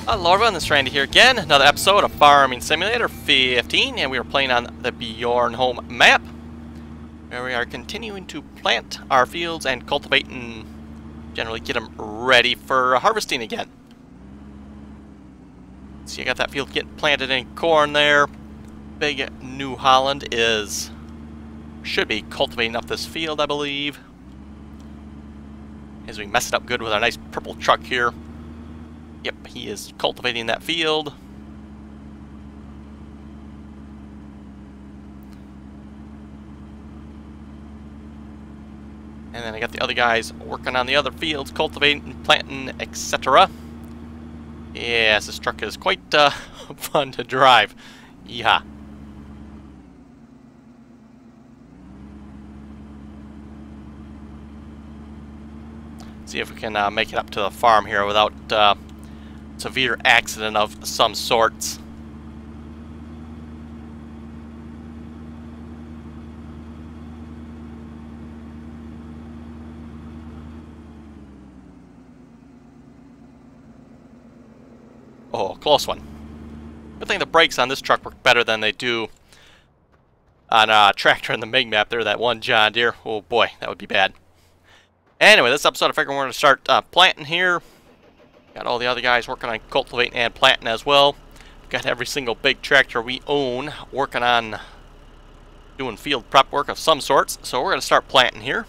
Hello everyone, this is Randy here again. Another episode of Farming Simulator 15, and we are playing on the Bjornholm map, where we are continuing to plant our fields and cultivate and generally get them ready for harvesting again. So you got that field getting planted in corn there. Big New Holland should be cultivating up this field, I believe. As we mess it up good with our nice purple truck here. Yep, he is cultivating that field. And then I got the other guys working on the other fields, cultivating, planting, etc. Yes, this truck is quite fun to drive. Yeehaw. See if we can make it up to the farm here without severe accident of some sorts. Oh, close one. Good thing the brakes on this truck work better than they do on a tractor in the MIG map there, that one John Deere. Oh boy, that would be bad. Anyway, this episode I figure we're going to start planting here. Got all the other guys working on cultivating and planting as well. Got every single big tractor we own working on doing field prep work of some sorts. So we're going to start planting here.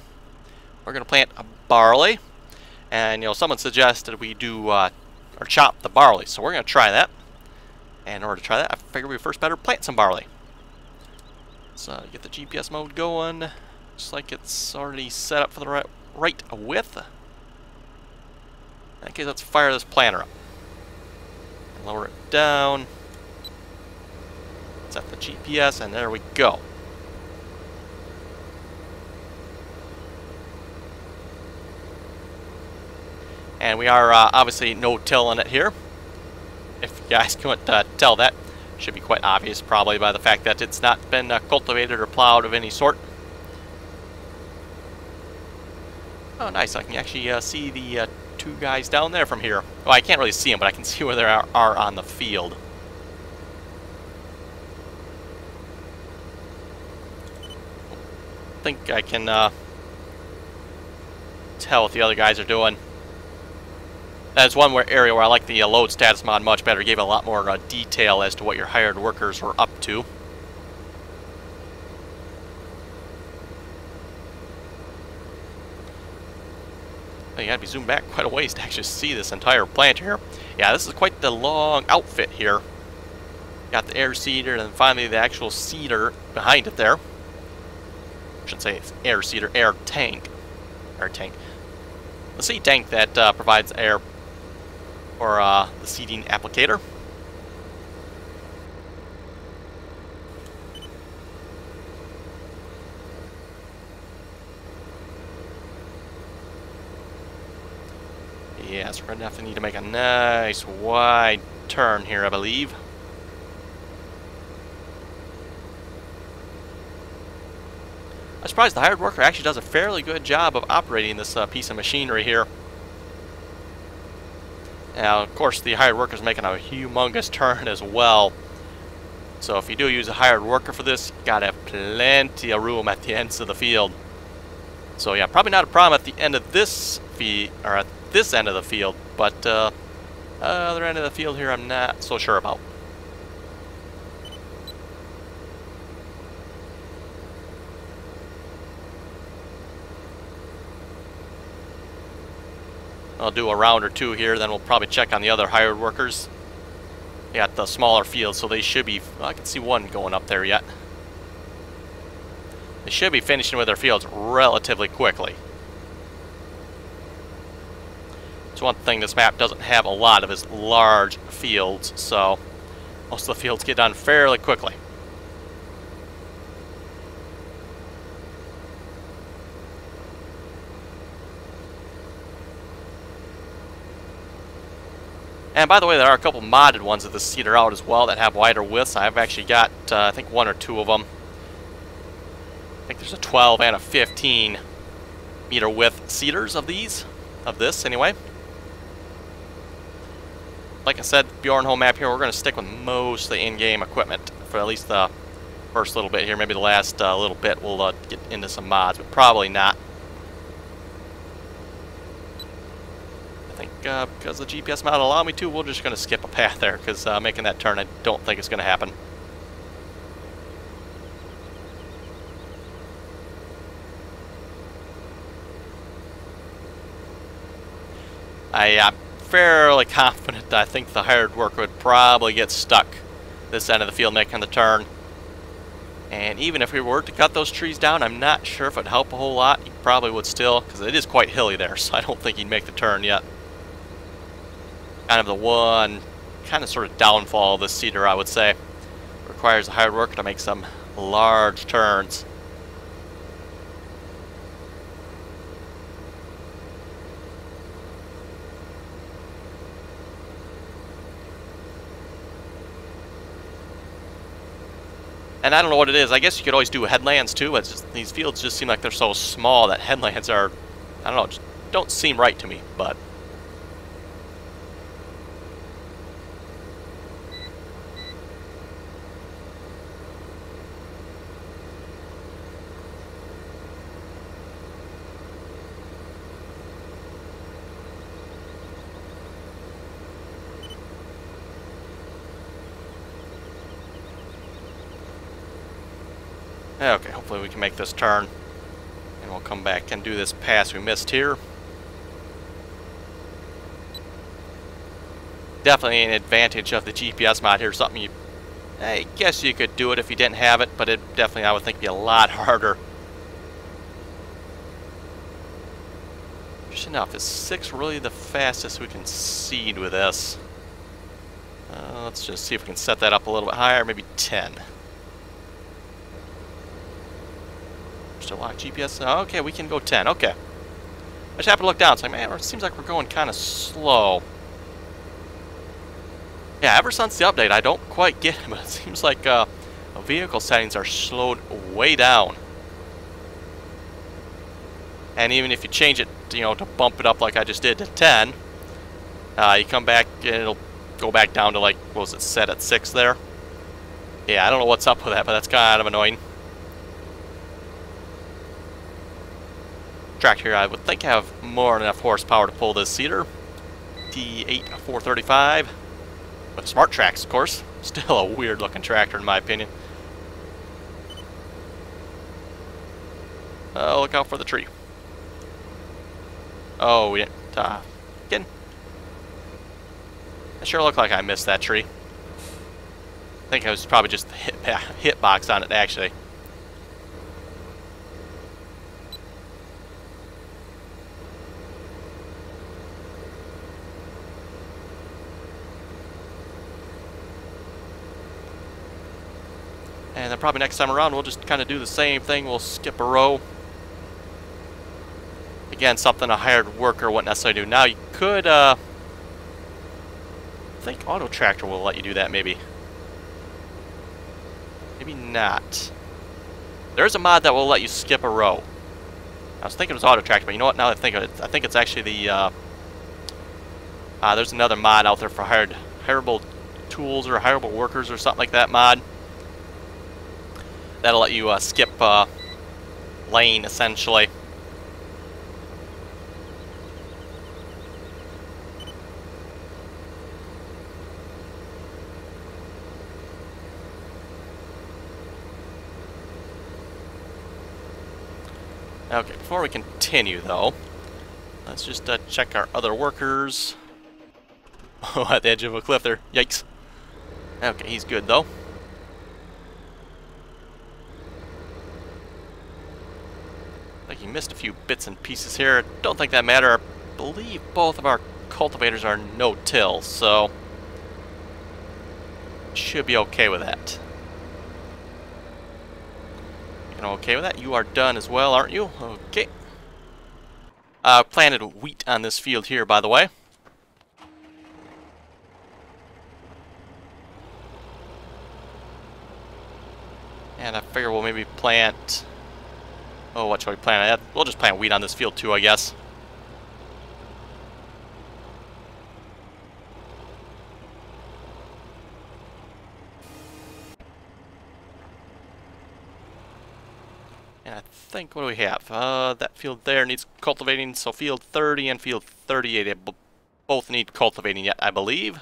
We're going to plant a barley. And, you know, someone suggested we do or chop the barley. So we're going to try that. And in order to try that, I figure we first better plant some barley. So get the GPS mode going. Looks like it's already set up for the right width. In that case, let's fire this planter up. And lower it down. Set the GPS, and there we go. And we are obviously no-tilling it here. If you guys couldn't tell that, should be quite obvious probably by the fact that it's not been cultivated or plowed of any sort. Oh, nice. I can actually see the two guys down there from here. Well, I can't really see them, but I can see where they are on the field. I think I can tell what the other guys are doing. That's one area where I like the load status mod much better. It gave a lot more detail as to what your hired workers were up to. You gotta be zoomed back quite a ways to actually see this entire plant here. Yeah, this is quite the long outfit here. Got the air seeder and then finally the actual seeder behind it there. I should say it's air seeder, air tank. Air tank. The seed tank that provides air for the seeding applicator. Yes, we're going to definitely need to make a nice wide turn here, I believe. I'm surprised the hired worker actually does a fairly good job of operating this piece of machinery here. Now, of course, the hired worker is making a humongous turn as well. So if you do use a hired worker for this, you got to have plenty of room at the ends of the field. So yeah, probably not a problem at the end of this or at this end of the field, but other end of the field here I'm not so sure about. I'll do a round or two here, then we'll probably check on the other hired workers at the smaller fields, so they should be, well, I can see one going up there yet. They should be finishing with their fields relatively quickly. So one thing this map doesn't have a lot of is large fields, so most of the fields get done fairly quickly. And by the way, there are a couple modded ones of this seeder out as well that have wider widths. I've actually got, I think, one or two of them. I think there's a 12 and a 15 meter width seeders of these, of this anyway. like I said, Bjornholm map here, we're going to stick with mostly in-game equipment for at least the first little bit here. Maybe the last little bit we'll get into some mods, but probably not. I think because the GPS mod will allow me to, we're just going to skip a path there, because making that turn I don't think it's going to happen. I'm fairly confident that I think the hired worker would probably get stuck this end of the field making the turn. And even if we were to cut those trees down, I'm not sure if it would help a whole lot. He probably would still, because it is quite hilly there, so I don't think he'd make the turn yet. Kind of the one kind of sort of downfall of this seeder, I would say. It requires a hired worker to make some large turns. And I don't know what it is. I guess you could always do headlands too. It's just, these fields just seem like they're so small that headlands are, I don't know, just don't seem right to me. But okay, hopefully we can make this turn. And we'll come back and do this pass we missed here. Definitely an advantage of the GPS mod here. Something you, I guess you could do it if you didn't have it, but it definitely, I would think, be a lot harder. Interesting enough, is 6 really the fastest we can seed with this? Let's just see if we can set that up a little bit higher, maybe 10. Still lock GPS. Oh, okay, we can go 10. Okay. I just happened to look down. It's like, man, it seems like we're going kind of slow. Yeah, ever since the update, I don't quite get it, but it seems like vehicle settings are slowed way down. And even if you change it, you know, to bump it up like I just did to 10, you come back and it'll go back down to, like, what was it, set at 6 there? Yeah, I don't know what's up with that, but that's kind of annoying. Tractor here, I would think I have more than enough horsepower to pull this seeder. T435 with smart tracks, of course. Still a weird looking tractor in my opinion. Oh, look out for the tree. Oh, we didn't. Again. It sure looked like I missed that tree. I think I was probably just the hitbox on it, actually. And then probably next time around we'll just kind of do the same thing. We'll skip a row. Again, something a hired worker wouldn't necessarily do. Now you could, I think Auto Tractor will let you do that maybe. Maybe not. There's a mod that will let you skip a row. I was thinking it was Auto Tractor, but you know what? Now that I think of it, I think it's actually the, there's another mod out there for hireable tools or hireable workers or something like that mod. That'll let you skip lane, essentially. Okay, before we continue, though, let's just check our other workers. Oh, at the edge of a cliff there. Yikes. Okay, he's good, though. Like, he missed a few bits and pieces here. Don't think that matter. I believe both of our cultivators are no-till, so should be okay with that. You know, okay with that? You are done as well, aren't you? Okay. Planted wheat on this field here, by the way. And I figure we'll maybe plant... Oh, what shall we plant? We'll just plant wheat on this field too, I guess. And I think, what do we have? That field there needs cultivating, so field 30 and field 38 both need cultivating yet, I believe.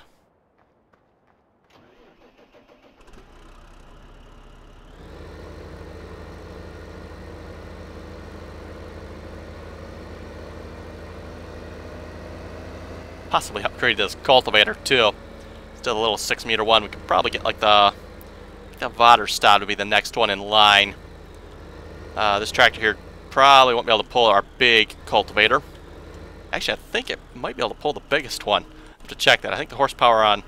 Possibly upgrade this cultivator too. Still a little 6-meter one. We could probably get like the Vaderstad would be the next one in line. This tractor here probably won't be able to pull our big cultivator. Actually, I think it might be able to pull the biggest one. I have to check that. I think the horsepower on...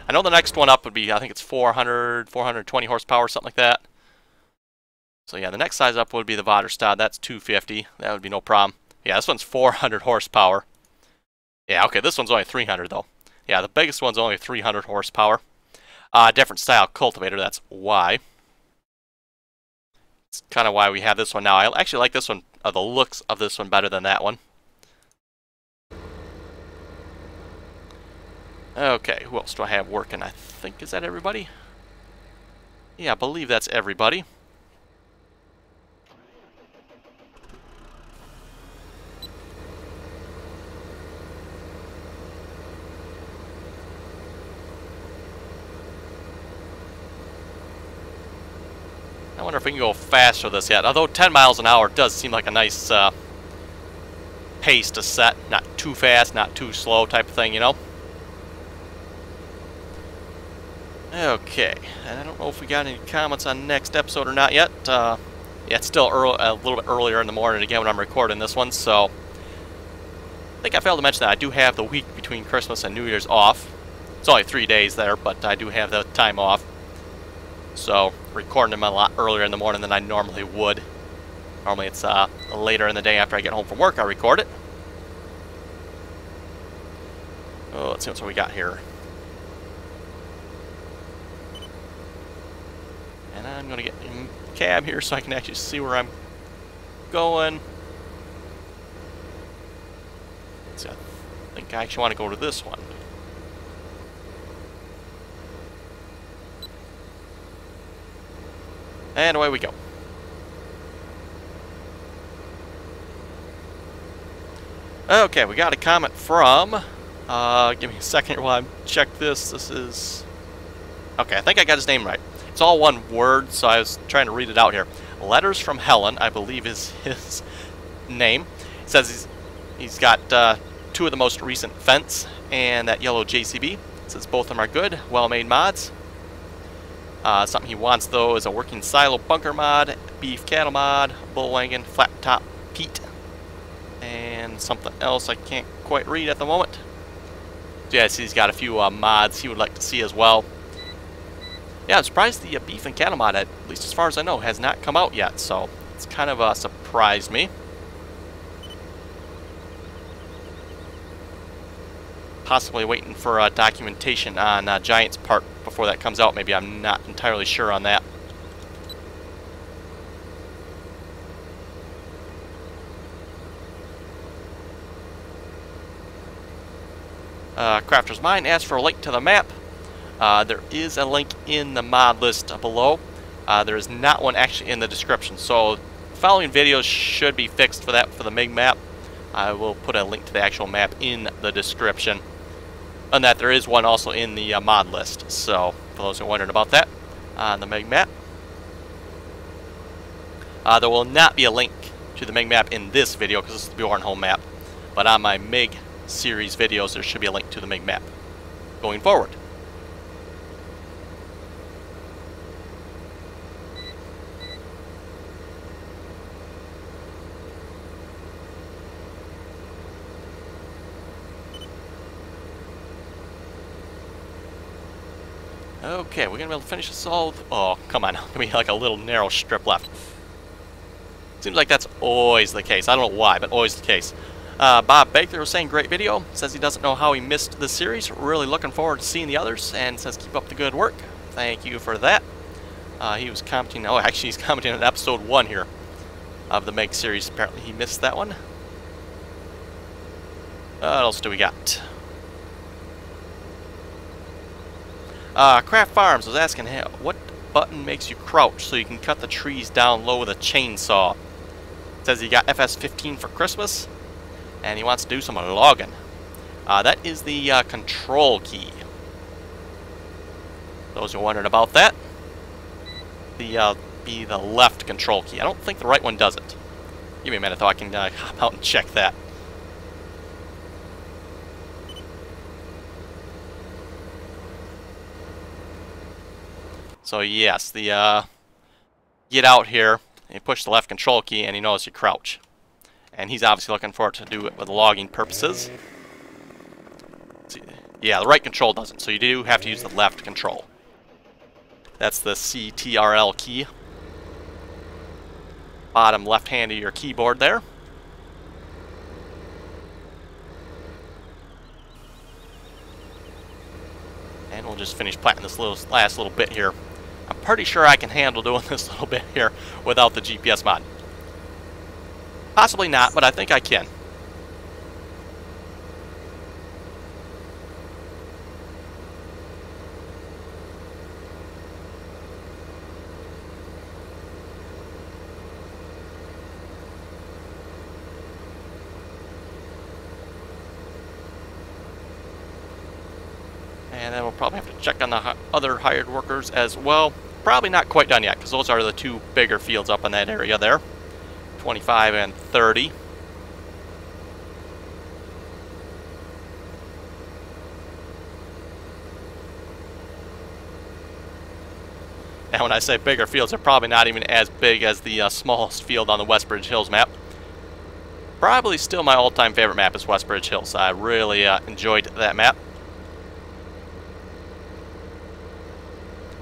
I know the next one up would be, I think it's 420 horsepower, something like that. So yeah, the next size up would be the Vaderstad. That's 250. That would be no problem. Yeah, this one's 400 horsepower. Yeah, okay, this one's only 300 though. Yeah, the biggest one's only 300 horsepower. Different style cultivator, that's why. It's kind of why we have this one now. I actually like this one, the looks of this one better than that one. Okay, who else do I have working? I think, is that everybody? Yeah, I believe that's everybody. I wonder if we can go faster with this yet. Although 10 miles an hour does seem like a nice pace to set. Not too fast, not too slow type of thing, you know? Okay, and I don't know if we got any comments on next episode or not yet. Yeah, it's still early, a little bit earlier in the morning again when I'm recording this one, so... I think I failed to mention that I do have the week between Christmas and New Year's off. It's only 3 days there, but I do have the time off. So, recording them a lot earlier in the morning than I normally would. Normally it's later in the day after I get home from work I record it. Oh, let's see what we got here. And I'm going to get in cab here so I can actually see where I'm going. Let's see, I think I actually want to go to this one. And away we go. Okay, we got a comment from... give me a second here while I check this. This is... Okay, I think I got his name right. It's all one word, so I was trying to read it out here. Letters from Helen, I believe is his name. It says he's got 2 of the most recent Fence and that yellow JCB. It says both of them are good, well-made mods. Something he wants, though, is a working silo bunker mod, beef cattle mod, bull wagon, flat top peat, and something else I can't quite read at the moment. So yeah, he's got a few mods he would like to see as well. Yeah, I'm surprised the beef and cattle mod, at least as far as I know, has not come out yet, so it's kind of surprised me. Possibly waiting for documentation on Giant's part before that comes out. Maybe, I'm not entirely sure on that. Crafter's Mind asks for a link to the map. There is a link in the mod list below. There is not one actually in the description. So following videos should be fixed for that, for the MIG map. I will put a link to the actual map in the description. And that there is one also in the mod list. So for those who are wondering about that, on the MIG map. There will not be a link to the MIG map in this video because this is the Bjornholm map. But on my MIG series videos, there should be a link to the MIG map going forward. Okay, we're gonna be able to finish this all. Oh, come on. Give me like a little narrow strip left. Seems like that's always the case. I don't know why, but always the case. Bob Baker was saying, great video. Says he doesn't know how he missed the series. Really looking forward to seeing the others, and says keep up the good work. Thank you for that. He was commenting. Oh, actually, he's commenting on episode 1 here of the MIG series. Apparently, he missed that one. What else do we got? Craft Farms was asking, hey, what button makes you crouch so you can cut the trees down low with a chainsaw? says he got FS15 for Christmas, and he wants to do some logging. That is the control key. Those who are wondering about that, be the left control key. I don't think the right one does it. Give me a minute though, I can hop out and check that. So yes, the get out here, and you push the left control key and you notice you crouch. And he's obviously looking for it to do it with logging purposes. See, yeah, the right control doesn't, so you do have to use the left control. That's the CTRL key. Bottom left hand of your keyboard there. And we'll just finish planting this last little bit here. I'm pretty sure I can handle doing this little bit here without the GPS mod. Possibly not, but I think I can. And then we'll probably have to check on the other hired workers as well. Probably not quite done yet, because those are the two bigger fields up in that area there. 25 and 30. Now when I say bigger fields, they're probably not even as big as the smallest field on the Westbridge Hills map. Probably still my all-time favorite map is Westbridge Hills. I really enjoyed that map.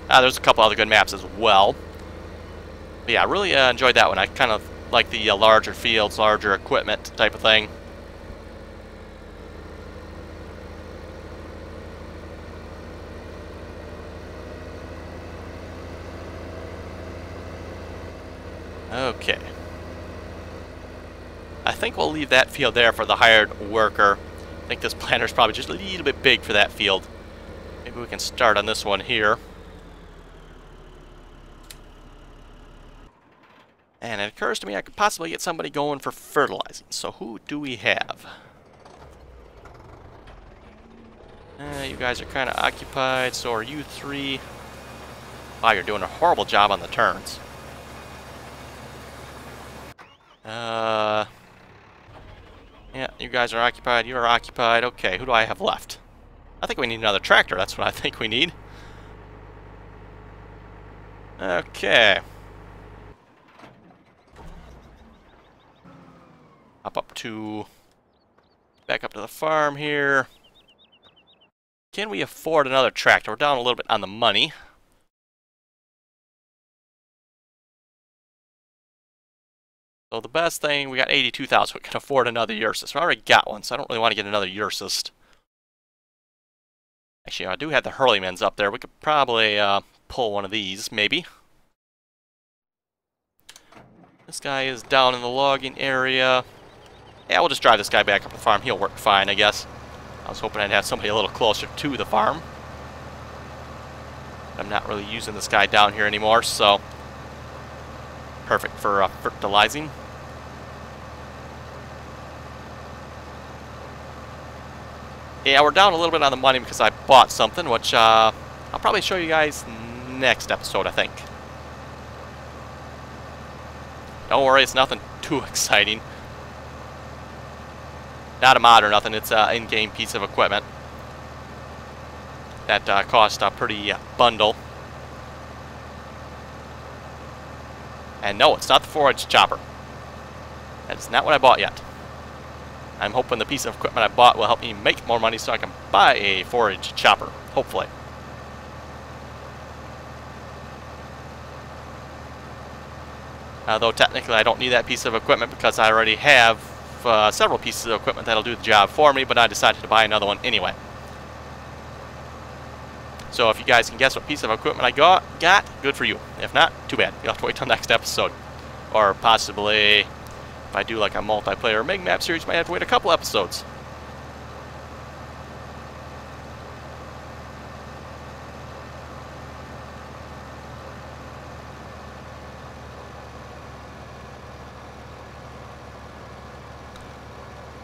There's a couple other good maps as well. But yeah, I really enjoyed that one. I kind of like the larger fields, larger equipment type of thing. Okay. I think we'll leave that field there for the hired worker. I think this planter's probably just a little bit big for that field. Maybe we can start on this one here. And it occurs to me I could possibly get somebody going for fertilizing. So who do we have? You guys are kind of occupied, so are you three. Wow, you're doing a horrible job on the turns. Yeah, you guys are occupied, you are occupied. Okay, who do I have left? I think we need another tractor, that's what I think we need. Okay. Back up to the farm here. Can we afford another tractor? We're down a little bit on the money. So the best thing, we got 82,000. We can afford another Ursus. We already got one, so I don't really want to get another Ursus. Actually, I do have the Hurleymans up there. We could probably pull one of these, maybe. This guy is down in the logging area. Yeah, we'll just drive this guy back up the farm. He'll work fine, I guess. I was hoping I'd have somebody a little closer to the farm. I'm not really using this guy down here anymore, so perfect for fertilizing. Yeah, we're down a little bit on the money because I bought something, which I'll probably show you guys next episode, I think. Don't worry, it's nothing too exciting. Not a mod or nothing, it's an in-game piece of equipment that cost a pretty bundle. And no, it's not the forage chopper. That's not what I bought yet. I'm hoping the piece of equipment I bought will help me make more money so I can buy a forage chopper, hopefully. Though technically I don't need that piece of equipment because I already have several pieces of equipment that'll do the job for me, but I decided to buy another one anyway. So if you guys can guess what piece of equipment I got, good for you. If not, too bad. You'll have to wait till next episode. Or possibly, if I do like a multiplayer Meg Map series, you might have to wait a couple episodes.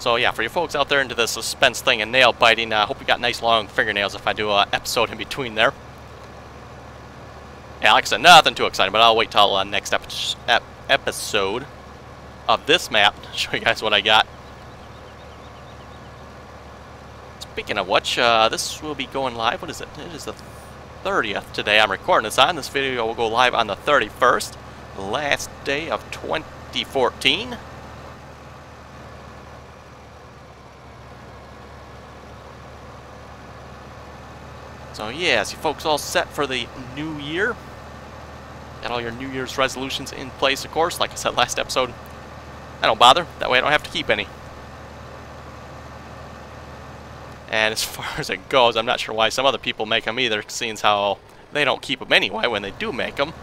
So yeah, for you folks out there into the suspense thing and nail biting, I hope you got nice long fingernails if I do an episode in between there. Yeah, like I said, nothing too exciting, but I'll wait till next episode of this map to show you guys what I got. Speaking of which, this will be going live. What is it? It is the 30th today. I'm recording this on. This video will go live on the 31st, last day of 2014. So yes, you folks all set for the new year? Got all your New Year's resolutions in place, of course. Like I said last episode, I don't bother. That way I don't have to keep any. And as far as it goes, I'm not sure why some other people make them either, seeing how they don't keep them anyway when they do make them.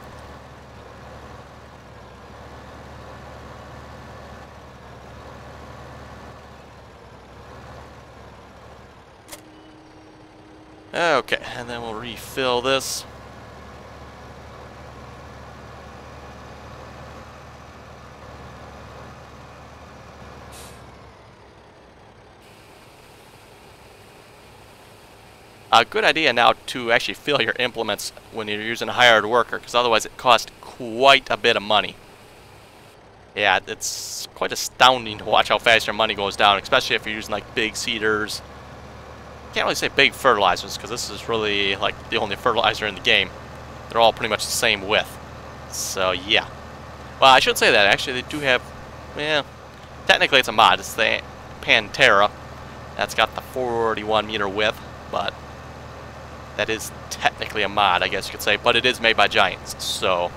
Okay, and then we'll refill this. A good idea now to actually fill your implements when you're using a hired worker, because otherwise it costs quite a bit of money. Yeah, it's quite astounding to watch how fast your money goes down, especially if you're using like big seeders. Can't really say big fertilizers, because this is really like the only fertilizer in the game. They're all pretty much the same width. So yeah. Well, I should say that actually they do have, well, technically it's a mod. It's the Pantera. That's got the 41 meter width, but that is technically a mod, I guess you could say, but it is made by Giants, so.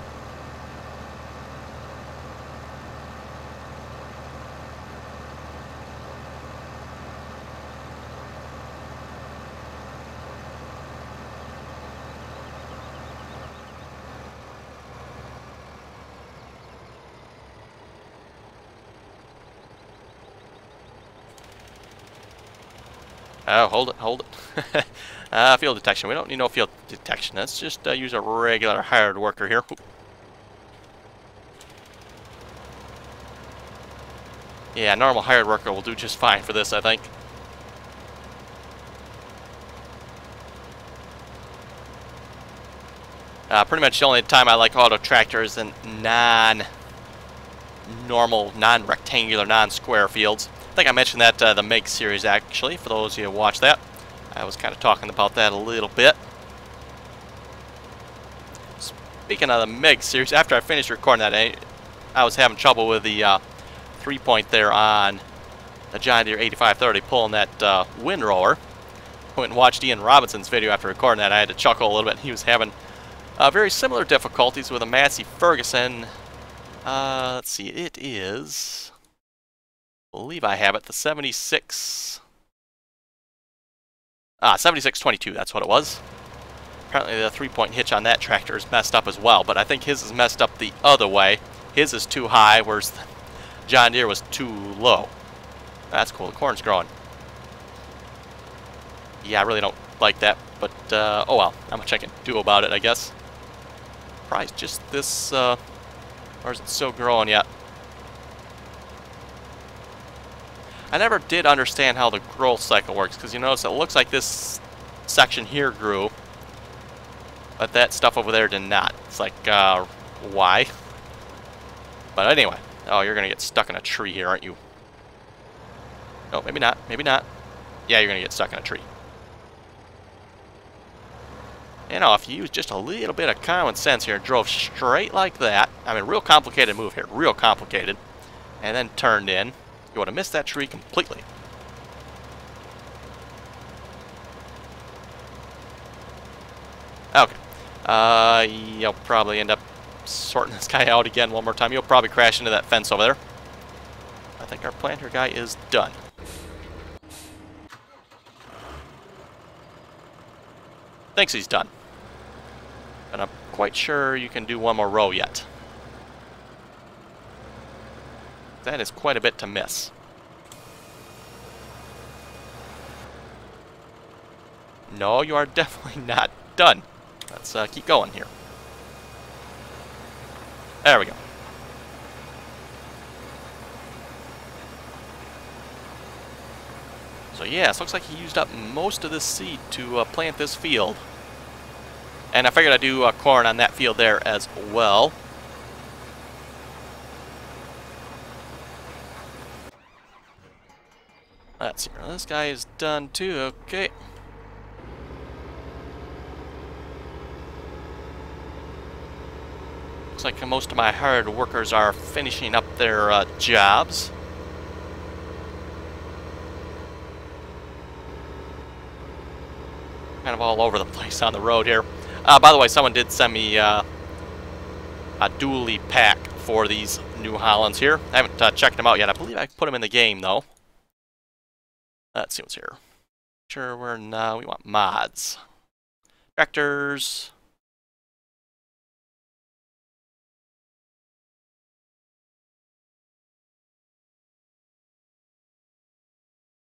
Oh, hold it. Field detection. We don't need no field detection. Let's just use a regular hired worker here. Yeah, normal hired worker will do just fine for this, I think. Pretty much the only time I like auto tractors in non-normal, non-rectangular, non-square fields. I think I mentioned that the Meg series, actually, for those of you who watch that. I was kind of talking about that a little bit. Speaking of the Meg series, after I finished recording that, I was having trouble with the 3-point there on the John Deere 8530 pulling that windrower. I went and watched Ian Robinson's video after recording that. I had to chuckle a little bit. He was having very similar difficulties with a Massey Ferguson. Let's see, it is, I believe I have it, the 7622, that's what it was. Apparently the 3-point hitch on that tractor is messed up as well, but I think his is messed up the other way. His is too high, whereas the John Deere was too low. That's cool, the corn's growing. Yeah, I really don't like that, but oh well, not much I can do about it, I guess. Probably just this, or is it still growing yet? I never did understand how the growth cycle works, because you notice it looks like this section here grew, but that stuff over there did not. It's like, why? But anyway, oh, you're going to get stuck in a tree here, aren't you? No, maybe not, maybe not. Yeah, you're going to get stuck in a tree. You know, if you use just a little bit of common sense here and drove straight like that, I mean, real complicated move here, real complicated, and then turned in, you would have missed that tree completely. Okay. You'll probably end up sorting this guy out again one more time. You'll probably crash into that fence over there. I think our planter guy is done. Thinks he's done. But I'm quite sure you can do one more row yet. That is quite a bit to miss. No, you are definitely not done. Let's keep going here. There we go. So yes, looks like he used up most of this seed to plant this field. And I figured I'd do corn on that field there as well. Let's see, this guy is done too, okay. Looks like most of my hired workers are finishing up their jobs. Kind of all over the place on the road here. By the way, someone did send me a dually pack for these New Hollands here. I haven't checked them out yet. I believe I put them in the game, though. Let's see what's here. Sure, we want mods. Tractors.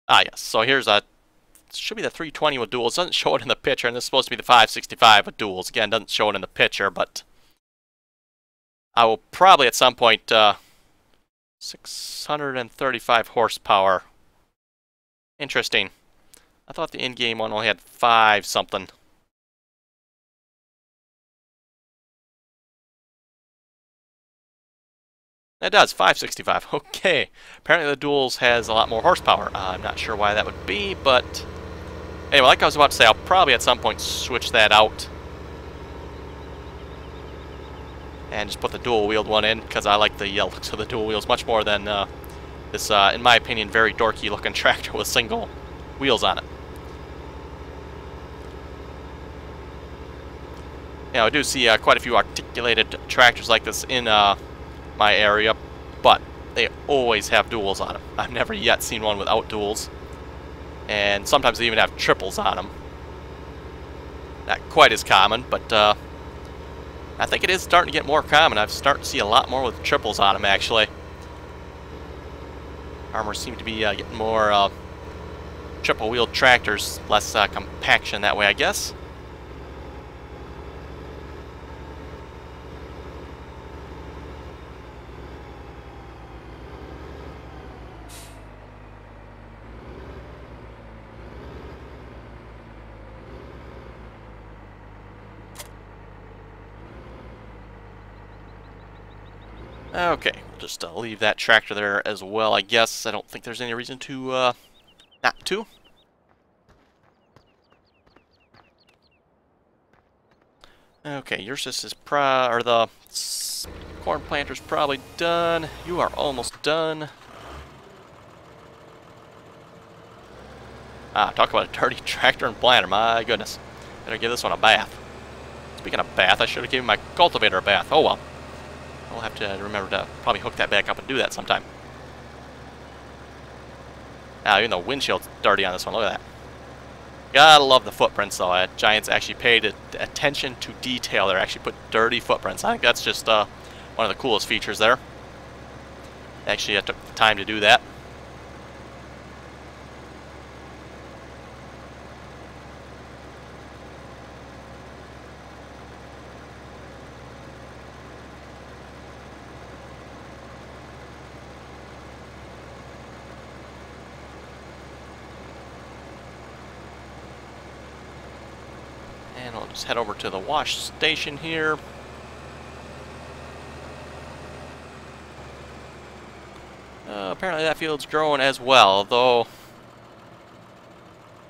Ah, yes. So here's should be the 320 with duals. Doesn't show it in the picture, and this is supposed to be the 565 with duals. Again, doesn't show it in the picture, but I will probably at some point 635 horsepower. Interesting. I thought the in-game one only had 5 something. It does, 565. Okay. Apparently the duals has a lot more horsepower. I'm not sure why that would be, but anyway, like I was about to say, I'll probably at some point switch that out and just put the dual-wheeled one in, because I like the looks of the dual wheels much more than this, in my opinion, very dorky-looking tractor with single wheels on it. Now, I do see quite a few articulated tractors like this in my area, but they always have duals on them. I've never yet seen one without duals. And sometimes they even have triples on them. Not quite as common, but I think it is starting to get more common. I've started to see a lot more with triples on them, actually. Farmers seem to be getting more triple-wheeled tractors, less compaction that way, I guess. Okay, we'll just leave that tractor there as well, I guess. I don't think there's any reason to not to. Okay, yours is or the corn planter's probably done. You are almost done. Ah, talk about a dirty tractor and planter, my goodness. Better give this one a bath. Speaking of bath, I should have given my cultivator a bath. Oh well. I'll have to remember to probably hook that back up and do that sometime. Now, even the windshield's dirty on this one. Look at that. Gotta love the footprints, though. Giants actually paid attention to detail. They actually put dirty footprints. I think that's just one of the coolest features there. Actually, I took the time to do that. And I'll just head over to the wash station here. Apparently that field's growing as well, though.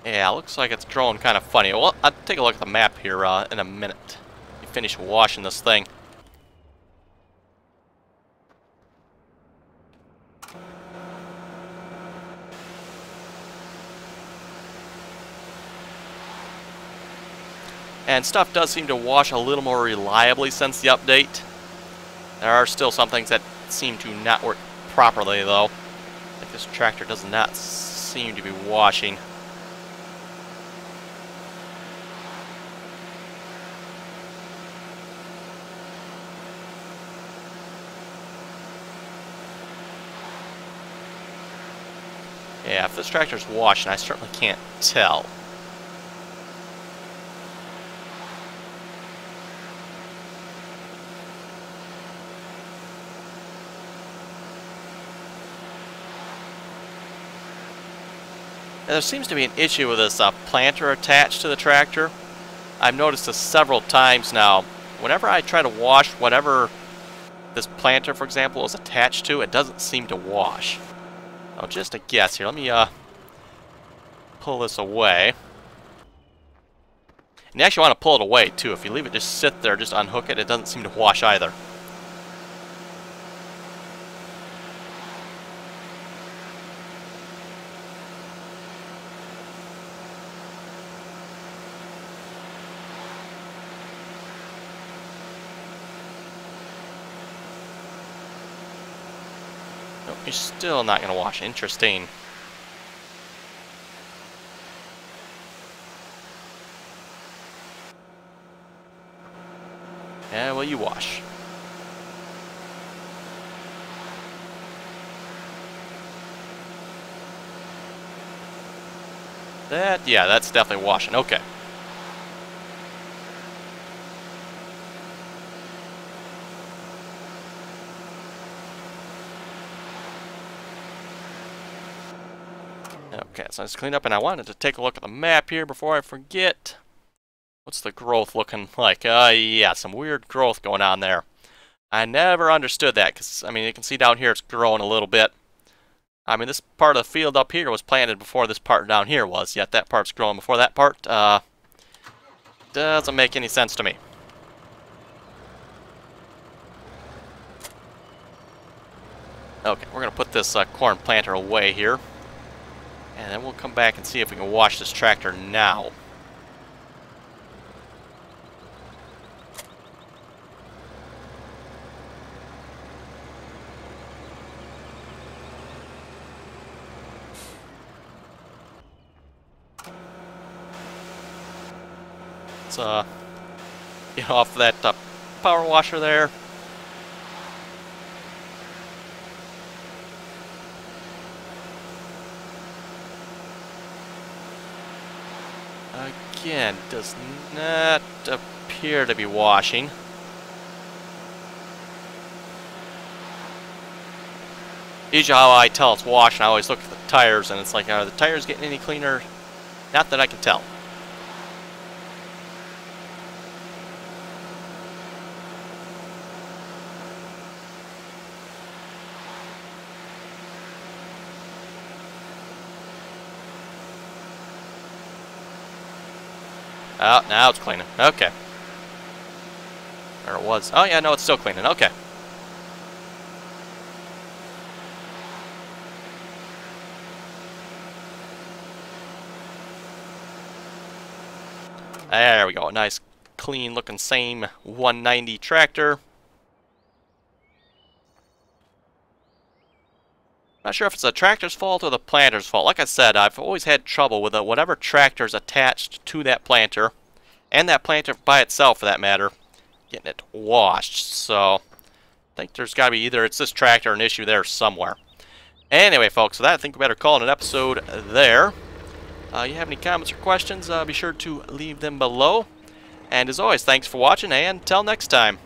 Yeah, looks like it's growing kind of funny. Well, I'll take a look at the map here in a minute. You finish washing this thing. And stuff does seem to wash a little more reliably since the update. There are still some things that seem to not work properly, though. Like this tractor does not seem to be washing. Yeah, if this tractor's washing, I certainly can't tell. There seems to be an issue with this planter attached to the tractor. I've noticed this several times now. Whenever I try to wash whatever this planter, for example, is attached to, it doesn't seem to wash. Oh, just a guess here. Let me pull this away. And you actually want to pull it away, too. If you leave it just sit there, just unhook it, it doesn't seem to wash either. Nope, you're still not going to wash. Interesting. Yeah, well, you wash. Yeah, that's definitely washing. Okay. Okay, so let's clean up, and I wanted to take a look at the map here before I forget. What's the growth looking like? Yeah, some weird growth going on there. I never understood that, because, I mean, you can see down here it's growing a little bit. I mean, this part of the field up here was planted before this part down here was, yet that part's growing before that part. Doesn't make any sense to me. Okay, we're going to put this corn planter away here. And then we'll come back and see if we can wash this tractor now. Let's get off that power washer there. Again, does not appear to be washing. Usually how I tell it's washing, I always look at the tires, and it's like, are the tires getting any cleaner? Not that I can tell. Oh, now it's cleaning. Okay. Or it was. Oh, yeah, no, it's still cleaning. Okay. There we go. A nice, clean-looking, same 190 tractor. Not sure if it's the tractor's fault or the planter's fault. Like I said, I've always had trouble with whatever tractor's attached to that planter, and that planter by itself for that matter, getting it washed. So, I think there's got to be either it's this tractor or an issue there somewhere. Anyway, folks, so that I think we better call it an episode there. You have any comments or questions, be sure to leave them below. And as always, thanks for watching, and until next time.